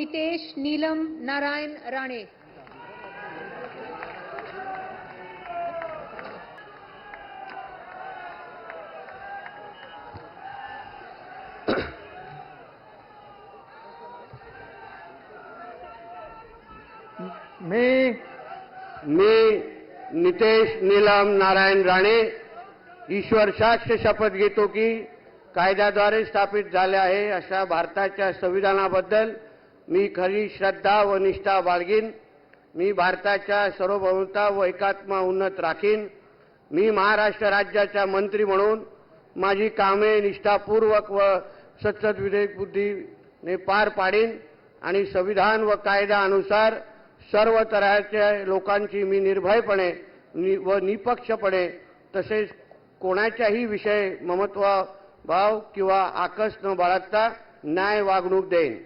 नितेश नीलम नारायण राणे। मी नितेश नीलम नारायण राणे ईश्वर साक्ष शपथ घेतो की कायद्याद्वारे स्थापित झाले आहे अशा भारताच्या संविधानाबद्दल मी खरी श्रद्धा व निष्ठा बाळगीन। मी भारताच्या सार्वभौमता व एकात्मता उन्नत राखीन। मी महाराष्ट्र राज्याचा मंत्री म्हणून माझी कामे निष्ठापूर्वक व सत्सद विवेक बुद्धीने पार पाडीन आणि संविधान व कायद्यानुसार सर्व तऱ्हेच्या लोकांची मी निर्भयपणे व निपक्षपणे तसेच कोणाच्याही विषय ममत्व भाव किंवा आकस न बाळगता न्याय वागणूक देईन।